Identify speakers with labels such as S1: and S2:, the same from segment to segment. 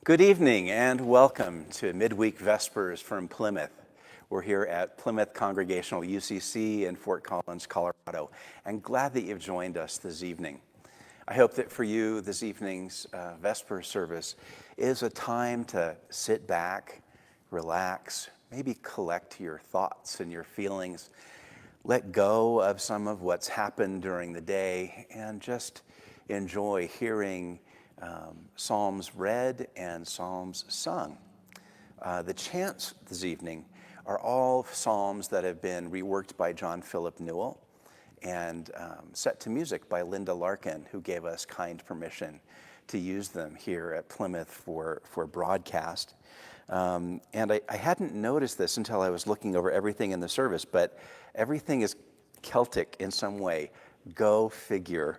S1: Good evening and welcome to Midweek Vespers from Plymouth. We're here at Plymouth Congregational UCC in Fort Collins, Colorado, and glad that you've joined us this evening. I hope that for you this evening's Vesper service is a time to sit back, relax, maybe collect your thoughts and your feelings, let go of some of what's happened during the day, and just enjoy hearing Psalms read and Psalms sung. The chants this evening are all Psalms that have been reworked by John Philip Newell and set to music by Linda Larkin, who gave us kind permission to use them here at Plymouth for broadcast. And I hadn't noticed this until I was looking over everything in the service, but everything is Celtic in some way. Go figure.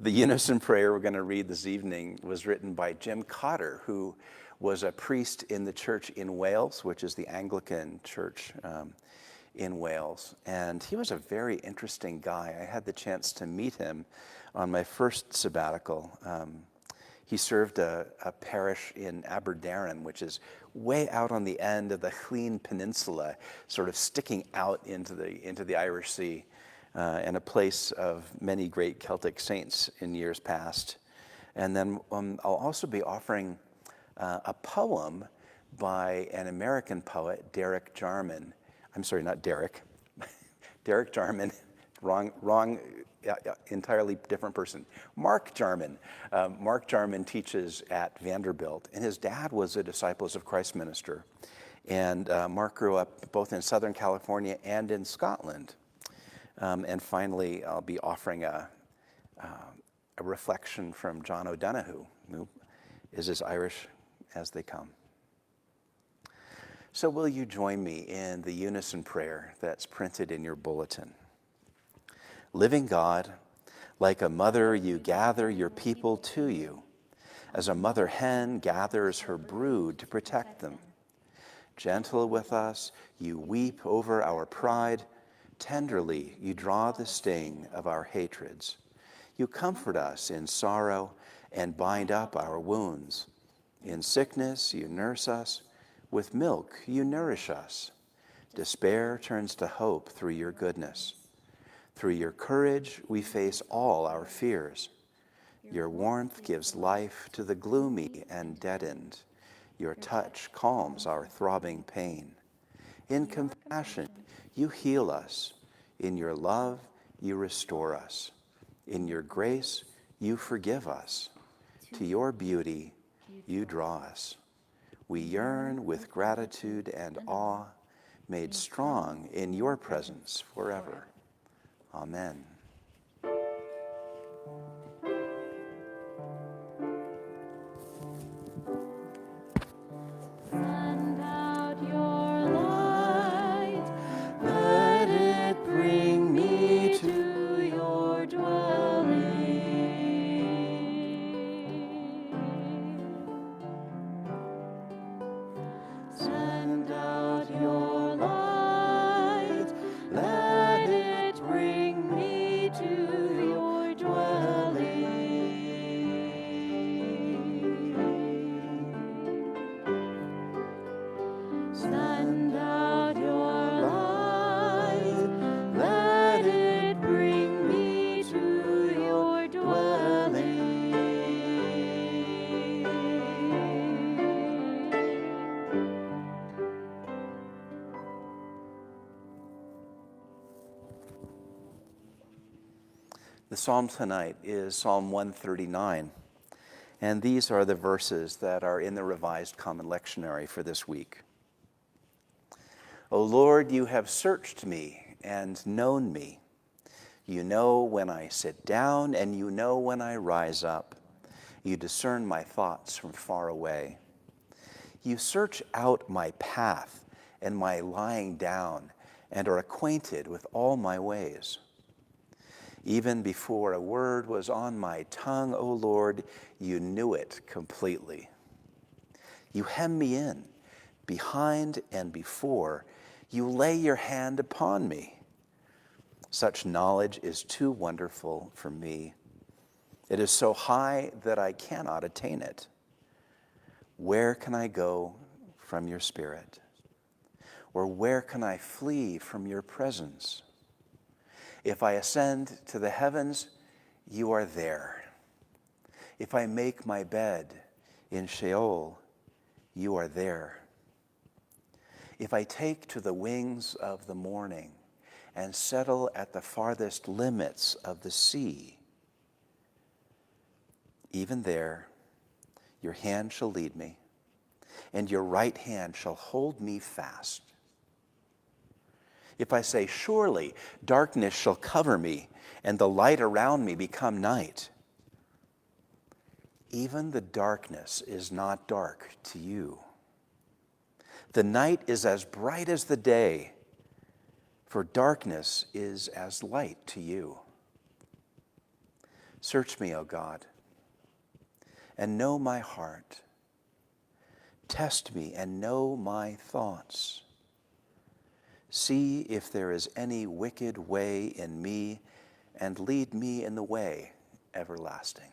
S1: The unison prayer we're going to read this evening was written by Jim Cotter, who was a priest in the church in Wales, which is the Anglican church in Wales. And he was a very interesting guy. I had the chance to meet him on my first sabbatical. He served a parish in Aberdaron, which is way out on the end of the Llŷn Peninsula, sort of sticking out into the Irish Sea. And a place of many great Celtic saints in years past. And then I'll also be offering a poem by an American poet, Derek Jarman. I'm sorry, not Derek. Derek Jarman, wrong, entirely different person. Mark Jarman. Mark Jarman teaches at Vanderbilt, and his dad was a Disciples of Christ minister. And Mark grew up both in Southern California and in Scotland. And finally, I'll be offering a reflection from John O'Donoghue, who is as Irish as they come. So will you join me in the unison prayer that's printed in your bulletin? Living God, like a mother, you gather your people to you, as a mother hen gathers her brood to protect them. Gentle with us, you weep over our pride. Tenderly, you draw the sting of our hatreds. You comfort us in sorrow and bind up our wounds. In sickness, you nurse us. With milk, you nourish us. Despair turns to hope through your goodness. Through your courage, we face all our fears. Your warmth gives life to the gloomy and deadened. Your touch calms our throbbing pain. In compassion, you heal us. In your love, you restore us. In your grace, you forgive us. To your beauty, you draw us. We yearn with gratitude and awe, made strong in your presence forever. Amen. The psalm tonight is Psalm 139, and these are the verses that are in the Revised Common Lectionary for this week. O Lord, you have searched me and known me. You know when I sit down, and you know when I rise up. You discern my thoughts from far away. You search out my path and my lying down, and are acquainted with all my ways. Even before a word was on my tongue, O Lord, you knew it completely. You hem me in, behind and before. You lay your hand upon me. Such knowledge is too wonderful for me. It is so high that I cannot attain it. Where can I go from your spirit? Or where can I flee from your presence? If I ascend to the heavens, you are there. If I make my bed in Sheol, you are there. If I take to the wings of the morning and settle at the farthest limits of the sea, even there your hand shall lead me, and your right hand shall hold me fast. If I say, surely darkness shall cover me, and the light around me become night, even the darkness is not dark to you. The night is as bright as the day, for darkness is as light to you. Search me, O God, and know my heart. Test me and know my thoughts. See if there is any wicked way in me, and lead me in the way everlasting.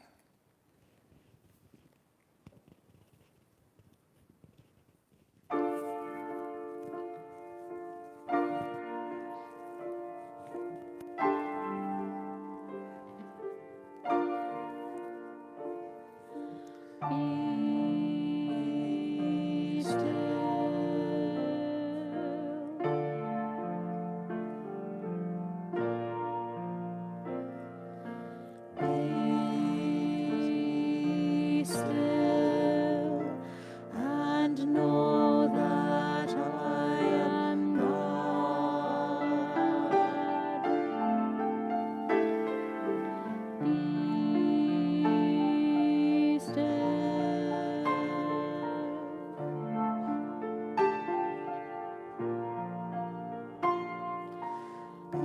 S2: Be still. Be still and know that I am God. Be still. Be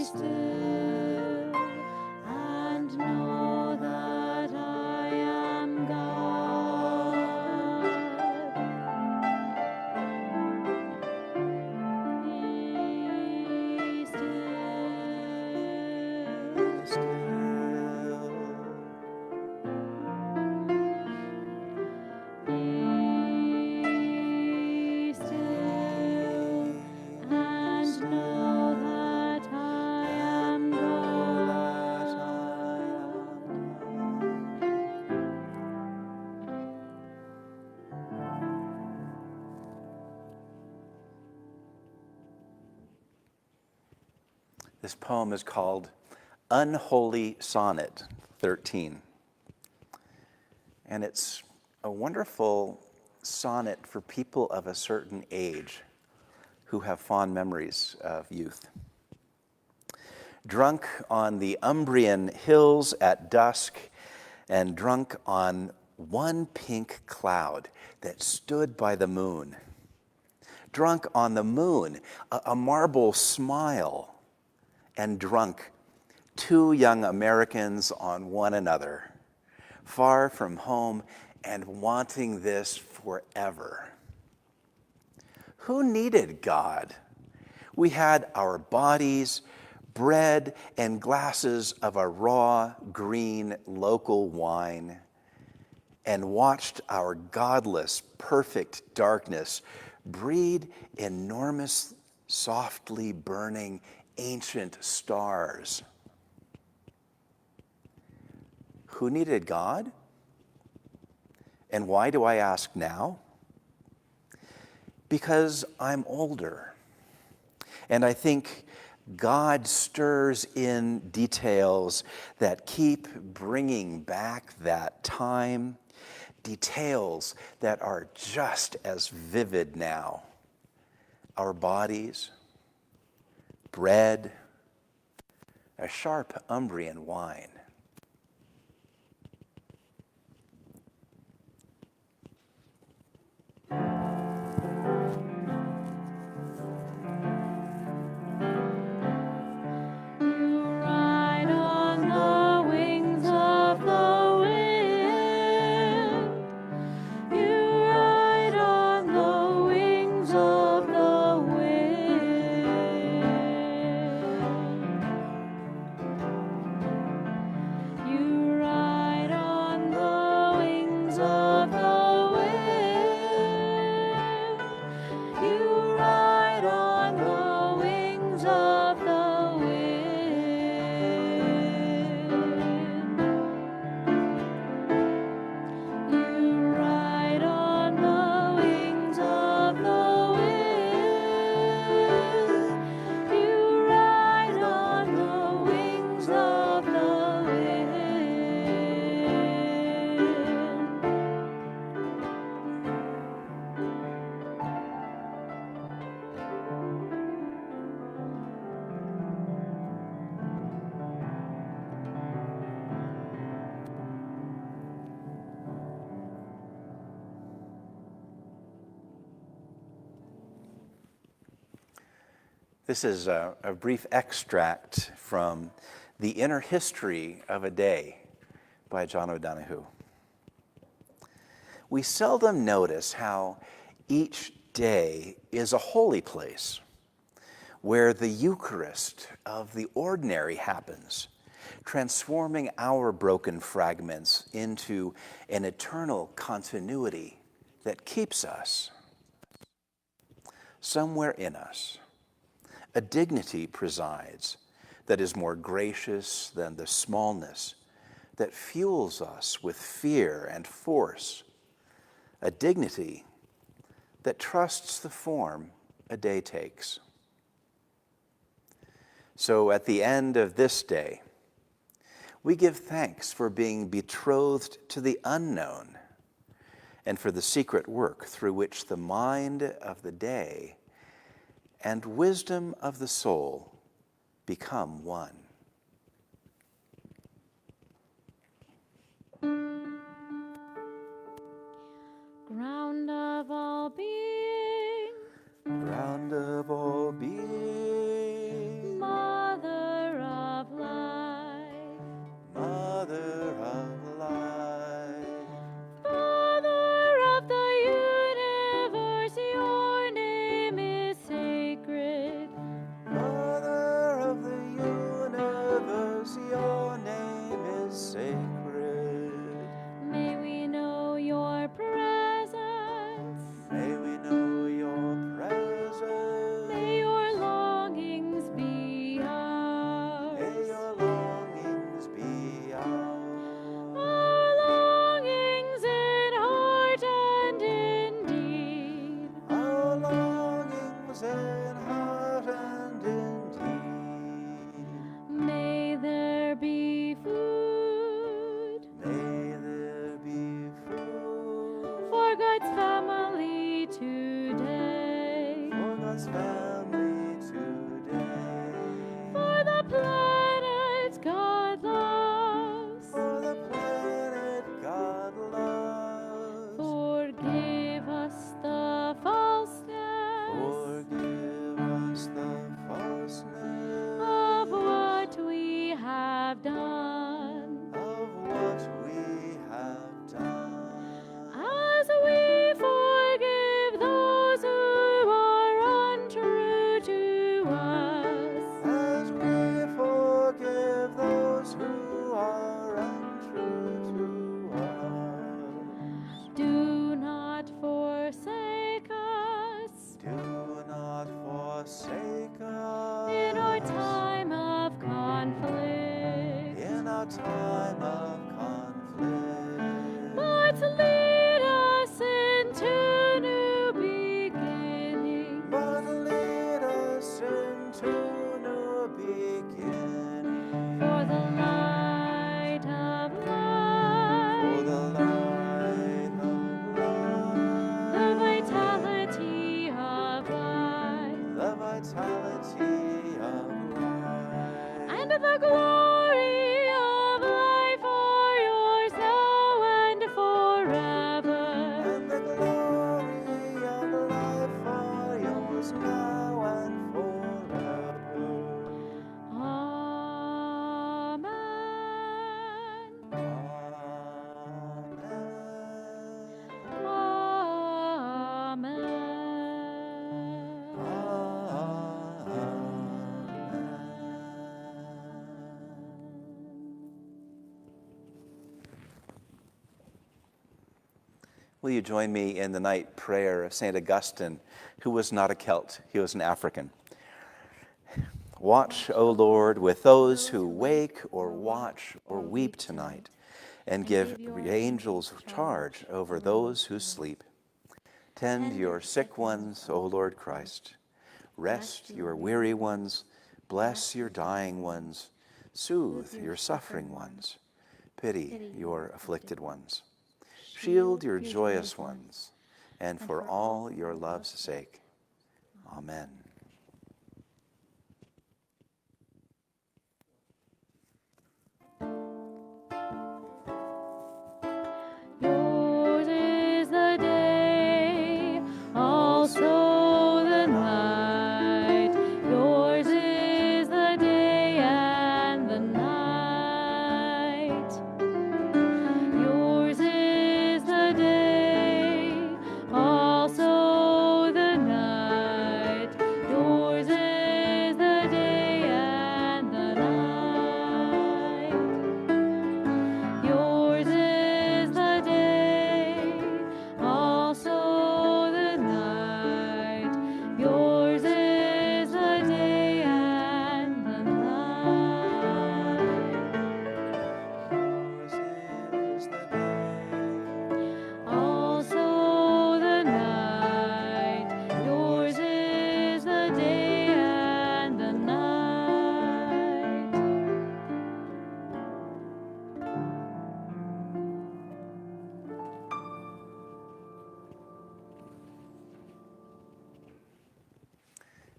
S2: still and know that I am God. Be still. Be still and know that I am God.
S1: This poem is called Unholy Sonnet 13. And it's a wonderful sonnet for people of a certain age who have fond memories of youth. Drunk on the Umbrian hills at dusk, and drunk on one pink cloud that stood by the moon. Drunk on the moon, a marble smile, and drunk, two young Americans on one another, far from home and wanting this forever. Who needed God? We had our bodies, bread, and glasses of a raw, green, local wine, and watched our godless, perfect darkness breed enormous, softly burning, ancient stars. Who needed God? And why do I ask now? Because I'm older, and I think God stirs in details that keep bringing back that time, details that are just as vivid now. Our bodies, bread, a sharp Umbrian wine.
S2: You ride on the wings of the wind. You ride on the wings of the wind.
S1: This is a brief extract from The Inner History of a Day by John O'Donohue. We seldom notice how each day is a holy place where the Eucharist of the ordinary happens, transforming our broken fragments into an eternal continuity that keeps us. Somewhere in us, a dignity presides that is more gracious than the smallness that fuels us with fear and force, a dignity that trusts the form a day takes. So at the end of this day, we give thanks for being betrothed to the unknown and for the secret work through which the mind of the day and wisdom of the soul become one.
S2: Ground of all being,
S1: Ground of all being,
S2: Mother of life,
S1: Mother of life,
S2: Father of the universe, your name is sacred.
S1: Mother of the universe, your name is sacred.
S2: May we know your presence.
S1: May we know your presence.
S2: May your longings be ours.
S1: May your longings be ours.
S2: Our longings in heart and in deed.
S1: Our longings in heart and in deed.
S2: May there be food
S1: May there be food
S2: for God's family today.
S1: for God's family today.
S2: For the planet God loves.
S1: For the planet God loves.
S2: Forgive us the falseness
S1: Forgive us the falseness
S2: of what we have done,
S1: of what we have done,
S2: as we forgive those who are untrue to us.
S1: as we forgive those who are untrue to us.
S2: Do not forsake us
S1: Do not forsake us
S2: in our time of conflict,
S1: in our time of conflict,
S2: but lead us into new beginnings.
S1: but lead us into new beginning.
S2: For the light of
S1: For
S2: life,
S1: the light of
S2: the
S1: life,
S2: vitality of life,
S1: the vitality of life,
S2: and the glory of life are yours now and forever.
S1: and the glory of life are yours now and forever.
S2: Amen.
S1: Amen.
S2: Amen.
S1: Will you join me in the night prayer of St. Augustine, who was not a Celt, he was an African. Watch, O Lord, with those who wake or watch or weep tonight, and give your angels charge over those who sleep. Tend your sick ones, O Lord Christ. Rest your weary ones, bless your dying ones, soothe your suffering ones, pity your afflicted ones. Shield your joyous ones, and for all your love's sake. Amen.
S2: Yours is the day, also the night. Yours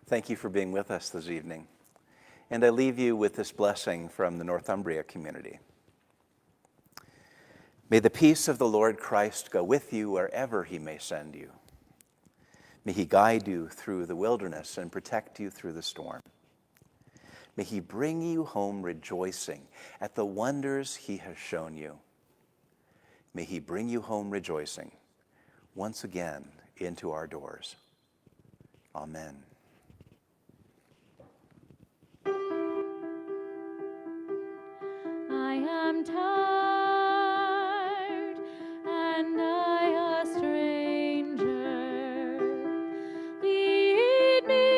S1: Thank you for being with us this evening. And I leave you with this blessing from the Northumbria community. May the peace of the Lord Christ go with you wherever he may send you. May he guide you through the wilderness and protect you through the storm. May he bring you home rejoicing at the wonders he has shown you. May he bring you home rejoicing once again into our doors. Amen.
S2: I am tired and I a stranger. Lead me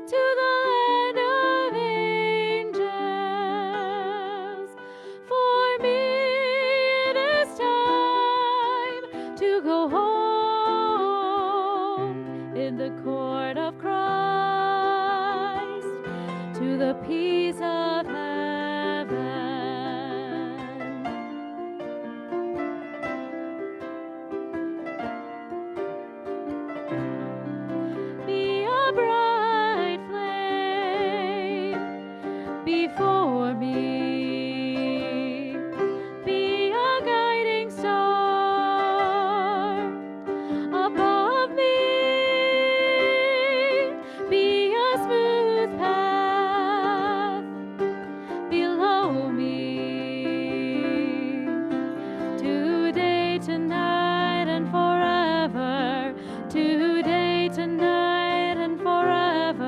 S2: to the land of angels. For me it is time to go home in the court of Christ, to the peace of heaven. Be a bright flame before me. Be a guiding star above me. Be a smooth path below me. Today, tonight, and forever. Today, tonight, and forever.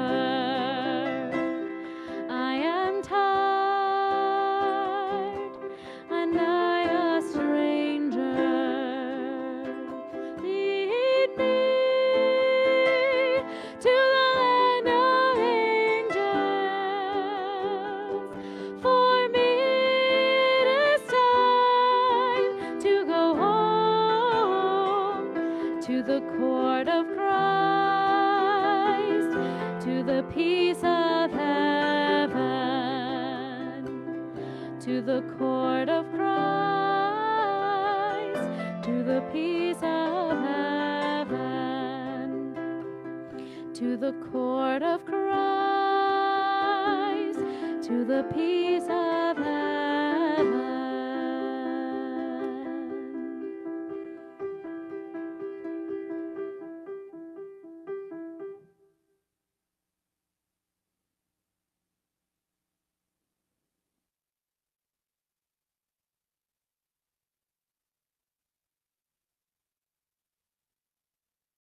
S2: I am tired and I a stranger. Lead me to the land of angels. For me it is time to go home to the court of Christ, to the peace of heaven, to the court of Christ, to the peace of heaven, to the court of Christ, to the peace of